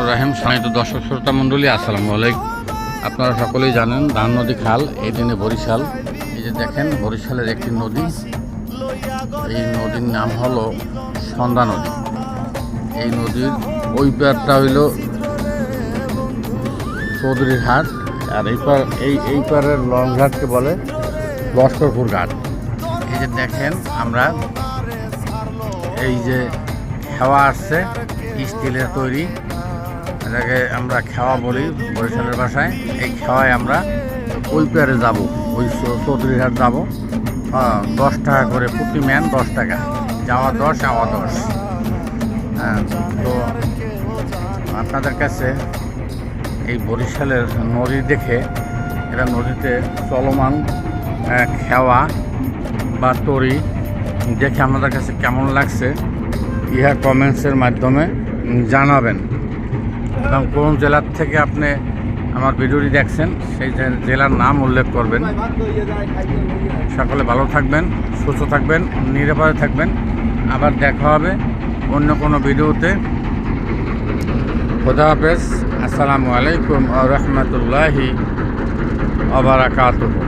রাহিম সম্মানিত দর্শক শ্রোতা মণ্ডলী, আসসালামু আলাইকুম। আপনারা সকলেই জানেন ধান নদী খাল, এই দিনে বরিশাল। এই যে দেখেন বরিশালের একটি নদী, এই নদীর নাম হলো সন্ধ্যা নদী। এই নদীর ওই পারটা হইল চৌধুরীর হাট, আর এই পারের লং ঘাটকে বলে লস্করপুর ঘাট। এই যে দেখেন আমরা এই যে খেওয়া আসছে স্টিলের তৈরি, এটাকে আমরা খেওয়া বলি বরিশালের ভাষায়। এই খেওয়ায় আমরা ওই পারে যাব, ওই চৌধুরীহাট যাব। 10 টাকা করে প্রতি ম্যান, 10 টাকা, যাওয়া 10 আওয়া 10। হ্যাঁ, তো আপনাদের কাছে এই বরিশালের নদী দেখে, এটা নদীতে চলমান খেওয়া বা তরি দেখে আপনাদের কাছে কেমন লাগছে ইহা কমেন্টসের মাধ্যমে জানাবেন। এবং কোন জেলার থেকে আপনি আমার ভিডিওটি দেখছেন সেই জেলার নাম উল্লেখ করবেন। সকলে ভালো থাকবেন, সুস্থ থাকবেন, নিরাপদে থাকবেন। আবার দেখা হবে অন্য কোনো ভিডিওতে। খোদা হাফেজ। আসসালামু আলাইকুম ওয়া রাহমাতুল্লাহি ওয়া বারাকাতুহু।